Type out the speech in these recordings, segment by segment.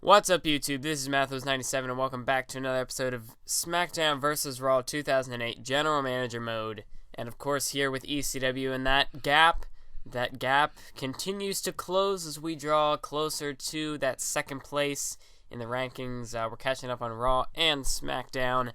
What's up, YouTube? This is Mathos97, and welcome back to another episode of Smackdown vs. Raw 2008 General Manager Mode. And of course, here with ECW, and that gap continues to close as we draw closer to that second place in the rankings. We're catching up on Raw and Smackdown,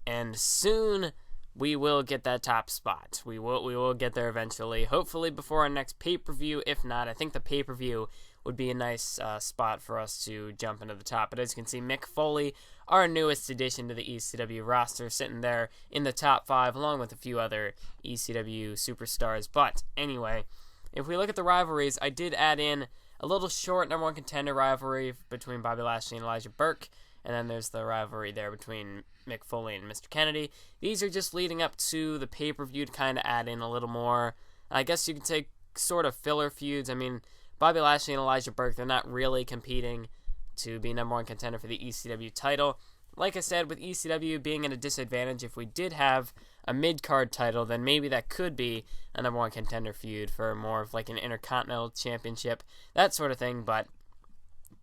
and soon we will get that top spot. We will get there eventually, hopefully before our next pay-per-view. If not, I think the pay-per-view would be a nice spot for us to jump into the top. But as you can see, Mick Foley, our newest addition to the ECW roster, sitting there in the top 5, along with a few other ECW superstars. But anyway, if we look at the rivalries, I did add in a little short number 1 contender rivalry between Bobby Lashley and Elijah Burke, and then there's the rivalry there between Mick Foley and Mr. Kennedy. These are just leading up to the pay-per-view to kind of add in a little more, I guess you could say, sort of filler feuds. I mean, Bobby Lashley and Elijah Burke, they're not really competing to be number 1 contender for the ECW title. Like I said, with ECW being at a disadvantage, if we did have a mid-card title, then maybe that could be a number 1 contender feud for more of like an Intercontinental Championship, that sort of thing. But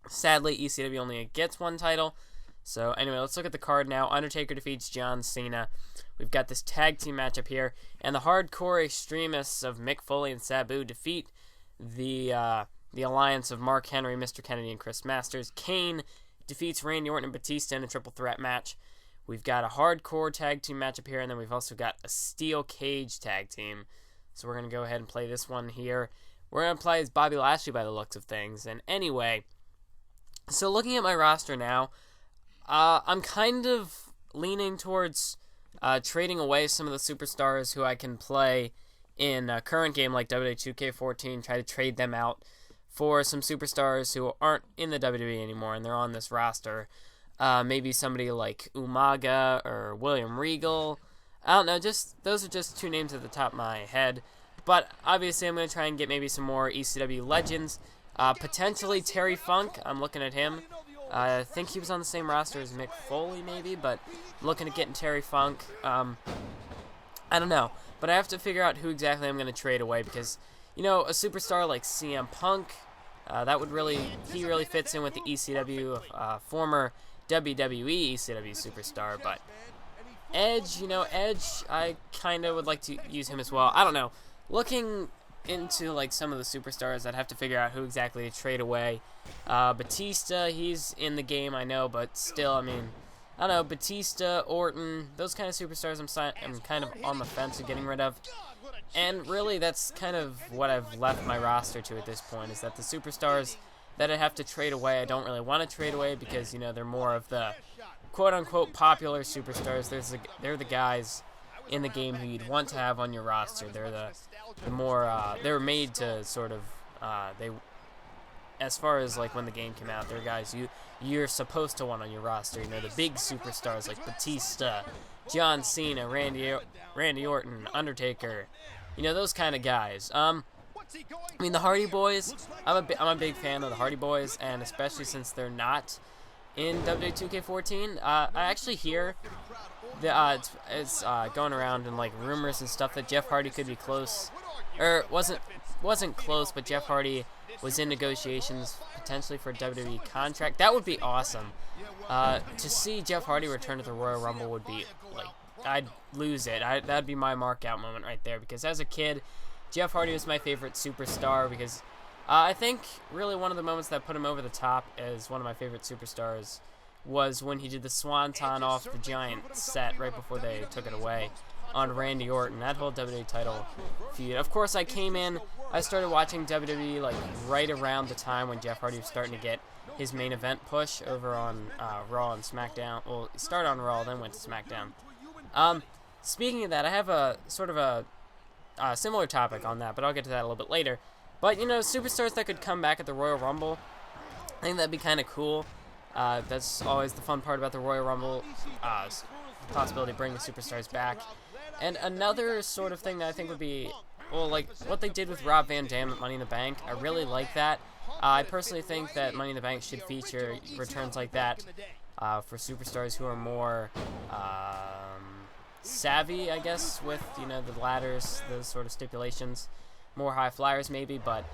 sadly, ECW only gets one title. So anyway, let's look at the card now. Undertaker defeats John Cena. We've got this tag team matchup here, and the hardcore extremists of Mick Foley and Sabu defeat the alliance of Mark Henry, Mr. Kennedy, and Chris Masters. Kane defeats Randy Orton and Batista in a triple threat match. We've got a hardcore tag team matchup here, and then we've also got a steel cage tag team. So we're going to go ahead and play this one here. We're going to play as Bobby Lashley by the looks of things. And anyway, so looking at my roster now, I'm kind of leaning towards trading away some of the superstars who I can play in a current game like WWE 2K14, try to trade them out for some superstars who aren't in the WWE anymore and they're on this roster. Maybe somebody like Umaga or William Regal. I don't know, those are just two names at the top of my head. But obviously I'm going to try and get maybe some more ECW legends. Potentially Terry Funk, I'm looking at him. I think he was on the same roster as Mick Foley maybe, but looking at getting Terry Funk. I don't know. But I have to figure out who exactly I'm going to trade away because, you know, a superstar like CM Punk, he really fits in with the ECW, former WWE ECW superstar. But Edge, I kind of would like to use him as well. I don't know. Looking into, like, some of the superstars, I'd have to figure out who exactly to trade away. Batista, he's in the game, I know, but still, I mean, I don't know, Batista, Orton, those kind of superstars I'm kind of on the fence of getting rid of. And really, that's kind of what I've left my roster to at this point, is that the superstars that I have to trade away, I don't really want to trade away because, they're more of the quote-unquote popular superstars. They're the guys in the game who you'd want to have on your roster. They're the more, they were made to sort of, as far as like when the game came out, they're guys you're supposed to want on your roster. The big superstars like Batista, John Cena, Randy Orton, Undertaker, those kind of guys. I mean, the Hardy Boys, I'm a big fan of the Hardy Boys, and especially since they're not in WWE 2K14. I actually hear that it's going around in like rumors and stuff that Jeff Hardy could be close, or wasn't close, but Jeff Hardy was in negotiations potentially for a WWE contract. That would be awesome. To see Jeff Hardy return to the Royal Rumble would be, like, I'd lose it. That'd be my mark-out moment right there, because as a kid, Jeff Hardy was my favorite superstar, because I think really one of the moments that put him over the top as one of my favorite superstars was when he did the Swanton off the Giant set right before they took it away on Randy Orton, that whole WWE title feud. Of course, I started watching WWE like right around the time when Jeff Hardy was starting to get his main event push over on Raw and SmackDown. Well, he started on Raw, then went to SmackDown. Speaking of that, I have a sort of a similar topic on that, but I'll get to that a little bit later. But, superstars that could come back at the Royal Rumble, I think that'd be kind of cool. That's always the fun part about the Royal Rumble, the possibility of bringing superstars back. And another sort of thing that I think would be, well, like what they did with Rob Van Dam at Money in the Bank, I really like that. I personally think that Money in the Bank should feature returns like that for superstars who are more savvy, I guess, with, the ladders, those sort of stipulations. More high flyers maybe, but,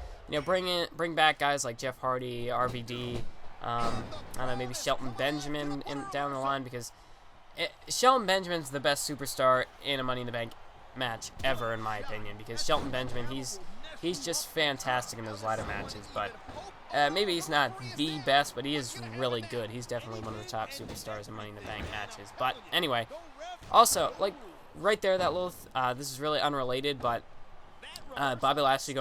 bring back guys like Jeff Hardy, RVD, I don't know, maybe Shelton Benjamin down the line, because Shelton Benjamin's the best superstar in a Money in the Bank match ever, in my opinion, because Shelton Benjamin, he's just fantastic in those ladder matches. But maybe he's not the best, but he is really good. He's definitely one of the top superstars in Money in the Bank matches. But anyway, also, like, right there, that little, this is really unrelated, but Bobby Lashley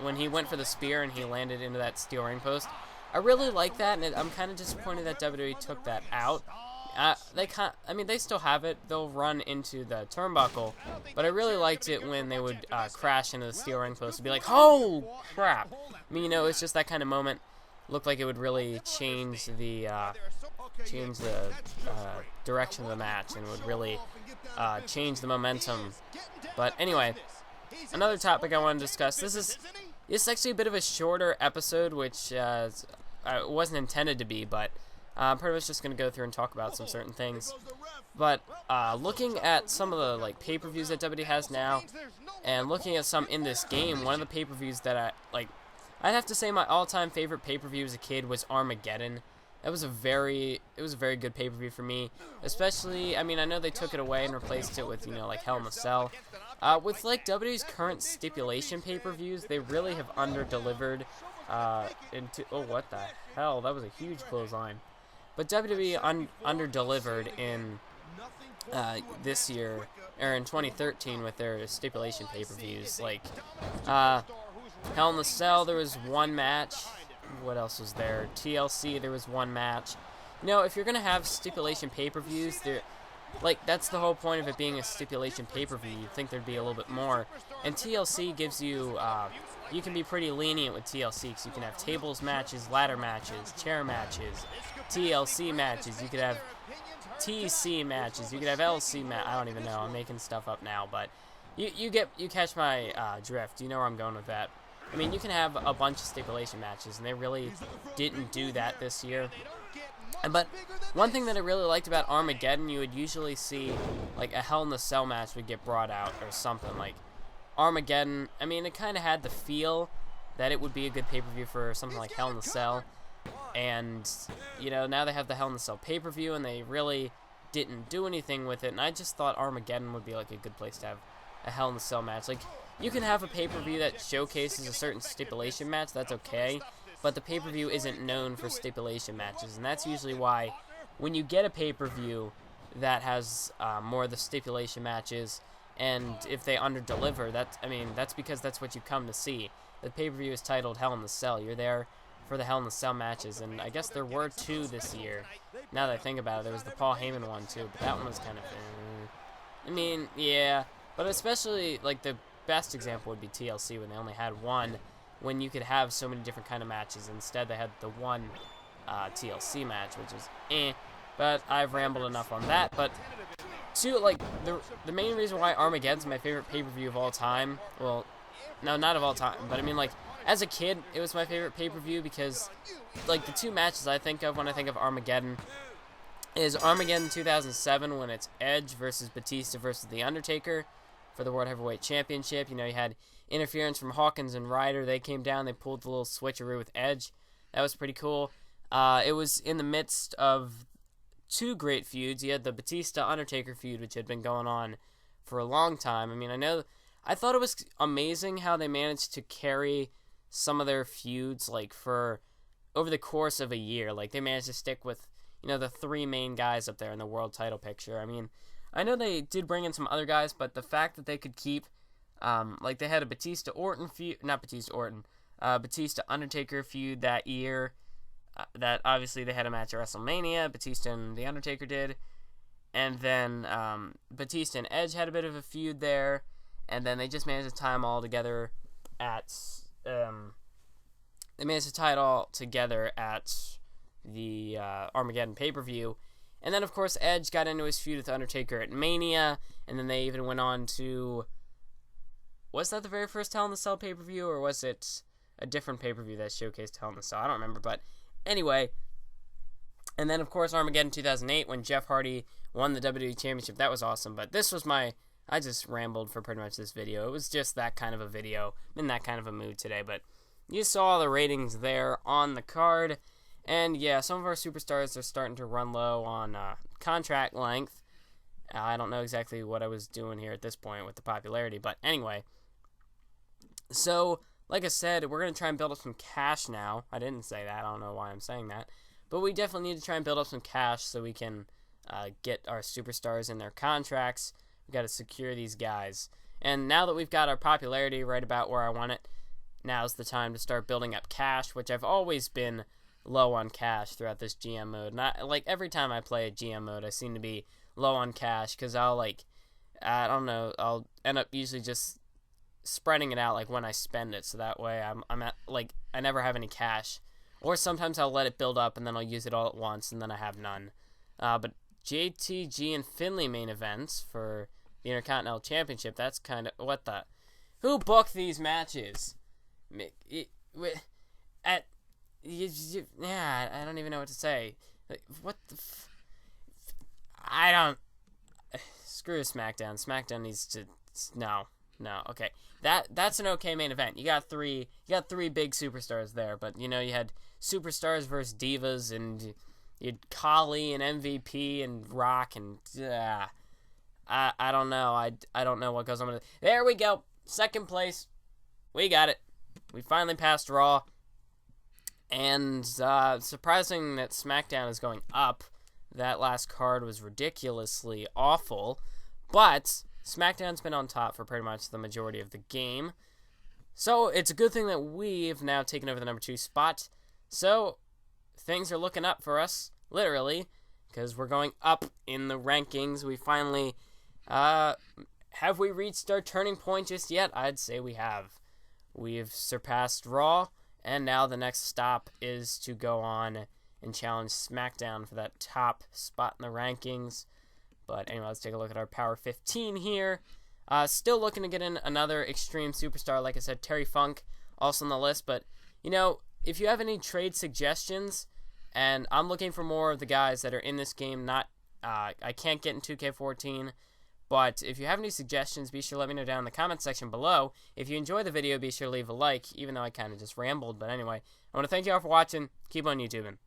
when he went for the spear and he landed into that steel ring post, I really like that, and I'm kind of disappointed that WWE took that out. They still have it. They'll run into the turnbuckle, but I really liked it when they would crash into the steel ring post and be like, "Oh crap!" I mean, it's just that kind of moment. Looked like it would really change the direction of the match, and would really change the momentum. But anyway, another topic I want to discuss. This is actually a bit of a shorter episode, which wasn't intended to be, but I'm pretty much just going to go through and talk about some certain things. But looking at some of the pay-per-views that WWE has now, and looking at some in this game, one of the pay-per-views that I'd have to say my all-time favorite pay-per-view as a kid was Armageddon. It was a very good pay-per-view for me. Especially, I know they took it away and replaced it with, Hell in a Cell. With WWE's current stipulation pay-per-views, they really have under-delivered oh, what the hell? That was a huge clothesline. But WWE under-delivered in this year, or in 2013, with their stipulation pay-per-views. Hell in a Cell, there was one match. What else was there? TLC, there was one match. If you're going to have stipulation pay-per-views, that's the whole point of it being a stipulation pay-per-view. You'd think there'd be a little bit more. And TLC gives you, you can be pretty lenient with TLC, because you can have tables matches, ladder matches, chair matches, TLC matches. You could have TC matches. You could have LC I don't even know. I'm making stuff up now, but you catch my drift. You know where I'm going with that. You can have a bunch of stipulation matches, and they really didn't do that this year. But one thing that I really liked about Armageddon, you would usually see a Hell in a Cell match would get brought out or something. Armageddon, it kind of had the feel that it would be a good pay-per-view for something like Hell in a Cell. And, now they have the Hell in a Cell pay-per-view, and they really didn't do anything with it. And I just thought Armageddon would be a good place to have a Hell in a Cell match. You can have a pay-per-view that showcases a certain stipulation match, that's okay. But the pay-per-view isn't known for stipulation matches, and that's usually why when you get a pay-per-view that has more of the stipulation matches, and if they under-deliver, that's because that's what you come to see. The pay-per-view is titled Hell in a Cell. You're there for the Hell in a Cell matches, and I guess there were two this year. Now that I think about it, there was the Paul Heyman one too, but that one was kind of, yeah. But especially, the best example would be TLC, when they only had one, when you could have so many different kind of matches. Instead, they had the one TLC match, which is but I've rambled enough on that. But the main reason why Armageddon's my favorite pay-per-view of all time, well, no, not of all time, but as a kid, it was my favorite pay-per-view, because the two matches I think of when I think of Armageddon is Armageddon 2007, when it's Edge versus Batista versus The Undertaker for the World Heavyweight Championship. You had interference from Hawkins and Ryder. They came down, they pulled the little switcheroo with Edge. That was pretty cool. It was in the midst of two great feuds. You had the Batista-Undertaker feud, which had been going on for a long time. I thought it was amazing how they managed to carry some of their feuds, for over the course of a year. They managed to stick with, the three main guys up there in the world title picture. I know they did bring in some other guys, but the fact that they could keep, they had a Batista-Orton feud, not Batista-Orton, Batista-Undertaker feud that year, that obviously they had a match at WrestleMania, Batista and The Undertaker did, and then Batista and Edge had a bit of a feud there, and then they just managed to tie them all together at, the Armageddon pay-per-view. And then, of course, Edge got into his feud with Undertaker at Mania, and then they even went on to... Was that the very first Hell in a Cell pay-per-view, or was it a different pay-per-view that showcased Hell in a Cell? I don't remember, but anyway. And then, of course, Armageddon 2008, when Jeff Hardy won the WWE Championship. That was awesome, but this was I just rambled for pretty much this video. It was just that kind of a video. I'm in that kind of a mood today, but you saw the ratings there on the card. And yeah, some of our superstars are starting to run low on contract length. I don't know exactly what I was doing here at this point with the popularity, but anyway. So, like I said, we're going to try and build up some cash now. I didn't say that. I don't know why I'm saying that. But we definitely need to try and build up some cash so we can get our superstars in their contracts. We've got to secure these guys. And now that we've got our popularity right about where I want it, now's the time to start building up cash, which I've always been low on cash throughout this GM mode. Like, every time I play a GM mode, I seem to be low on cash because I'll end up usually just spreading it out like when I spend it, so that way I'm at, like, I never have any cash. Or sometimes I'll let it build up and then I'll use it all at once and then I have none. But JTG and Finley main events for the Intercontinental Championship, that's kind of, what the, who booked these matches? I don't even know what to say. Like, what the I don't, screw Smackdown. Smackdown needs to, no, okay. That's an okay main event. You got three big superstars there, but you had superstars versus divas, and you had Kali and MVP and Rock, and I don't know. I don't know what goes on with it. There we go. Second place. We got it. We finally passed Raw. And surprising that SmackDown is going up. That last card was ridiculously awful. But SmackDown's been on top for pretty much the majority of the game. So it's a good thing that we've now taken over the number 2 spot. So things are looking up for us, literally, because we're going up in the rankings. We finally, have we reached our turning point just yet? I'd say we have. We've surpassed Raw, and now the next stop is to go on and challenge SmackDown for that top spot in the rankings. But anyway, let's take a look at our Power 15 here. Still looking to get in another Extreme Superstar. Like I said, Terry Funk also on the list. But, if you have any trade suggestions, and I'm looking for more of the guys that are in this game, I can't get in 2K14. But if you have any suggestions, be sure to let me know down in the comment section below. If you enjoy the video, be sure to leave a like, even though I kind of just rambled. But anyway, I want to thank you all for watching. Keep on YouTubing.